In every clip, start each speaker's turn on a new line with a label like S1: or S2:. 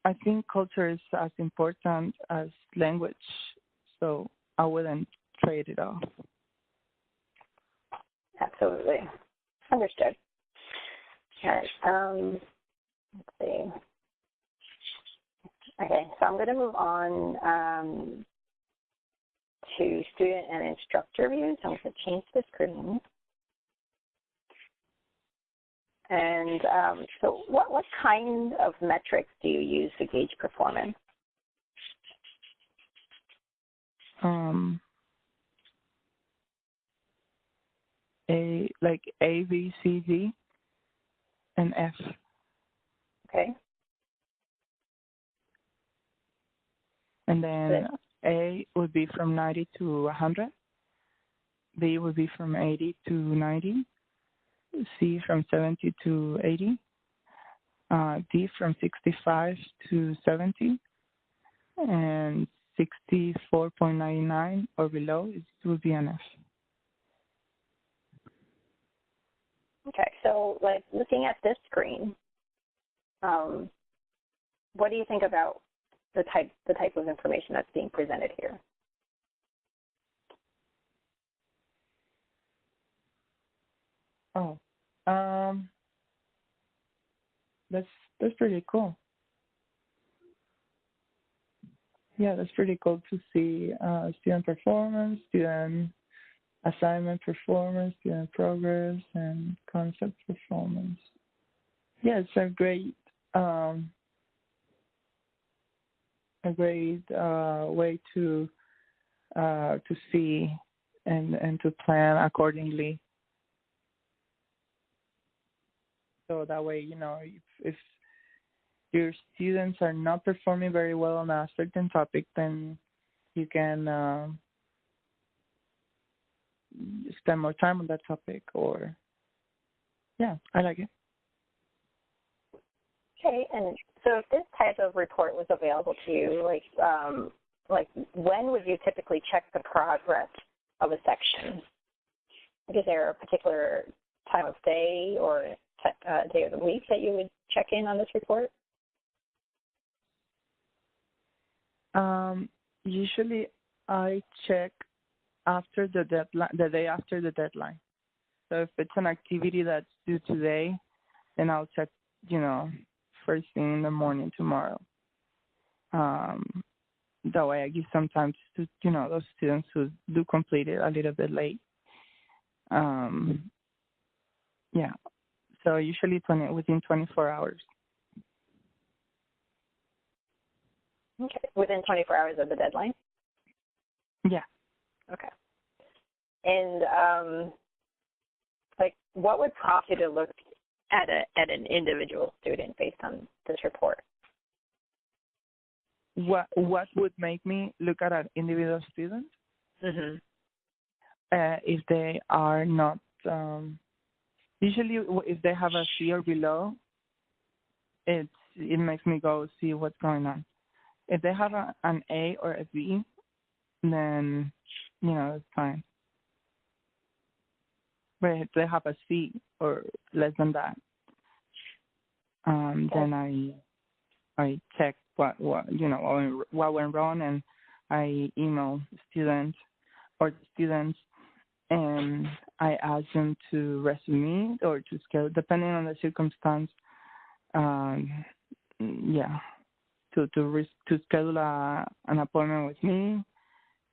S1: I think culture is as important as language, so I wouldn't trade it off.
S2: Absolutely. Understood. All right. Let's see. Okay, so I'm going to move on to student and instructor views. I'm going to change the screen. And so what kind of metrics do you use to gauge performance? A, B, C, D, and F. Okay. And then A would be from 90 to 100. B would be from 80 to 90. C from 70 to 80. D from 65 to 70. And 64.99 or below, it would be an F. Okay, so like looking at this screen, what do you think about the type of information that's being presented here? Oh, that's pretty cool. Yeah, that's pretty cool to see student performance, student assignment performance, student progress, and concept performance. Yeah, it's a great way to see and to plan accordingly. So that way, you know, if your students are not performing very well on a certain topic, then you can spend more time on that topic. Or, yeah, I like it. Okay, and so if this type of report was available to you, like when would you typically check the progress of a section? Like, is there a particular time of day or day of the week that you would check in on this report? Usually I check after the deadline, the day after the deadline. So if it's an activity that's due today, then I'll check, you know, first thing in the morning tomorrow. That way I give some time to, you know, those students who do complete it a little bit late. Yeah. So usually within 24 hours. Okay. Within 24 hours of the deadline? Yeah. Okay. And like, what would prompt you to look at an individual student based on this report? What would make me look at an individual student? Mm-hmm. If they are not usually if they have a C or below, it makes me go see what's going on. If they have an A or a B, then, you know, it's fine. But if they have a C or less than that, then I check what you know what went wrong, and I email students, and I ask them to resume or to schedule, depending on the circumstance. Yeah, to schedule an appointment with me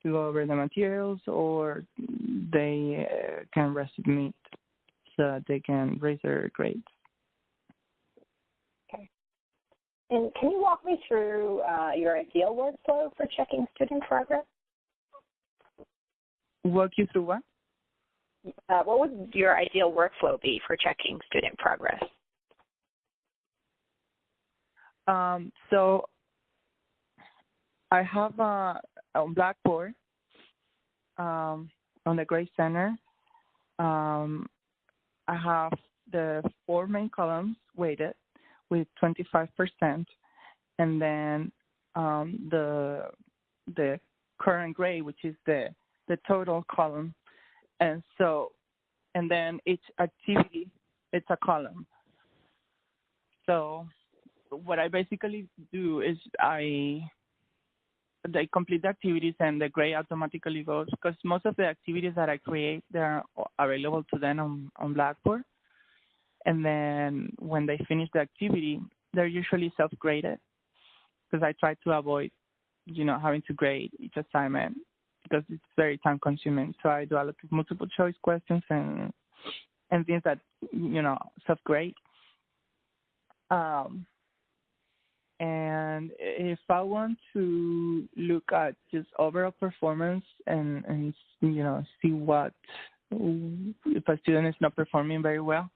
S2: to go over the materials, or they can resubmit so that they can raise their grades. Okay. And can you walk me through your ideal workflow for checking student progress? Walk you through what? What would your ideal workflow be for checking student progress? So I have on Blackboard, on the Grade Center, I have the 4 main columns weighted with 25%, and then the current grade, which is the total column, and then each activity, it's a column. So
S1: what I basically do is they complete the activities and the grade automatically goes, because most of the activities that I create, they're available to them on Blackboard. And then when they finish the activity, they're usually self-graded, because I try to avoid, having to grade each assignment because it's very time consuming. So I do a lot of multiple choice questions and things that, self-grade. And if I want to look at just overall performance and see what, if a student is not performing very well,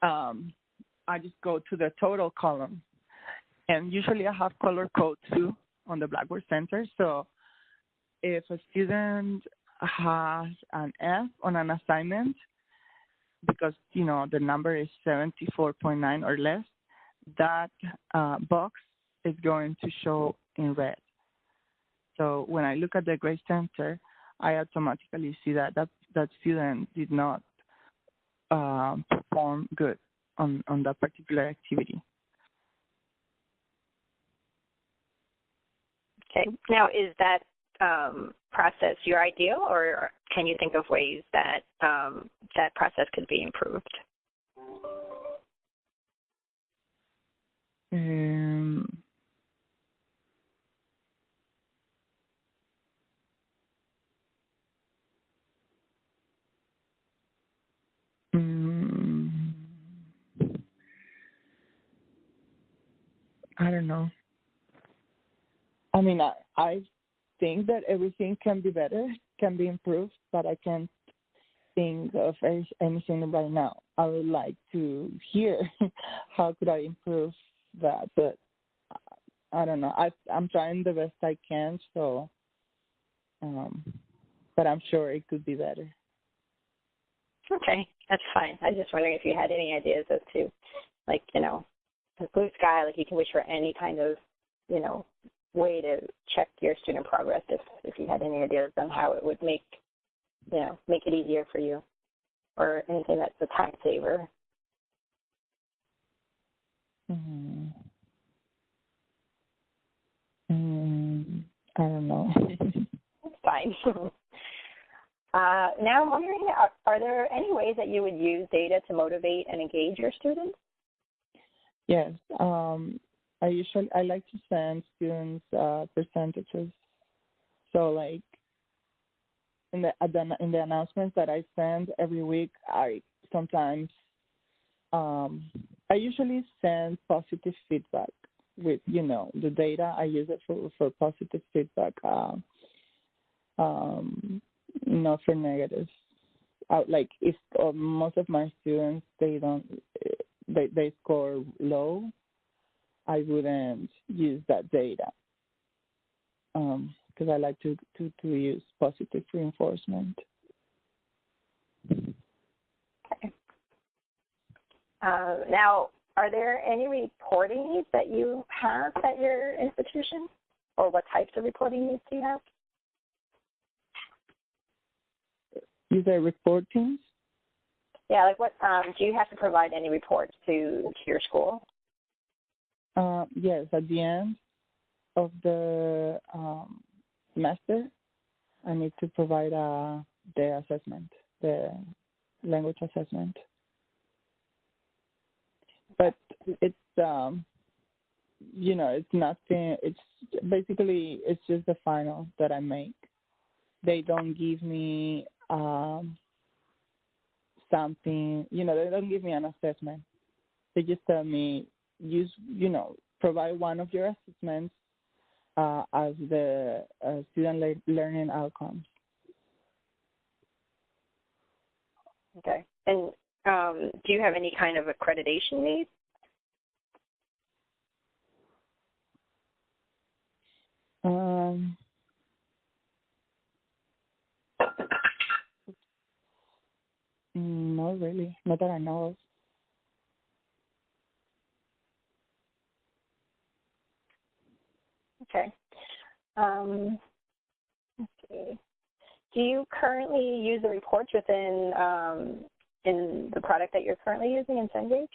S1: I just go to the total column. And usually I have color code too on the Blackboard Center. So if a student has an F on an assignment, because, the number is 74.9 or less, that box is going to show in red. So when I look at the grade center, I automatically see that student did not perform good on that particular activity.
S3: Okay. Now, is that process your ideal, or can you think of ways that that process could be improved?
S1: I don't know. I mean, I think that everything can be better, can be improved, but I can't think of anything right now. I would like to hear how could I improve that, but I don't know. I'm trying the best I can, so, but I'm sure it could be better.
S3: Okay, that's fine. I was just wondering if you had any ideas as to, like, the blue sky, like you can wish for any kind of, way to check your student progress, if you had any ideas on how it would make it easier for you, or anything that's a time saver.
S1: I don't know.
S3: That's fine. Now I'm wondering, are there any ways that you would use data to motivate and engage your students?
S1: Yes. I like to send students percentages. So like in the announcements that I send every week, I sometimes I usually send positive feedback with the data. I use it for positive feedback, not for negatives. Like if most of my students they score low, I wouldn't use that data because I like to use positive reinforcement.
S3: Okay. Now, are there any reporting needs that you have at your institution, or what types of reporting needs do you have?
S1: Is there reporting?
S3: Yeah, like what do you have to provide any reports to your school?
S1: Yes, at the end of the semester, I need to provide the assessment, the language assessment. But it's it's nothing. It's basically it's just the final that I make. They don't give me something. They don't give me an assessment. They just tell me provide one of your assessments as the student learning outcomes.
S3: Okay. And do you have any kind of accreditation needs?
S1: Not really. Not that I know of.
S3: Okay. Okay. Do you currently use the reports within in the product that you're currently using in Cengage?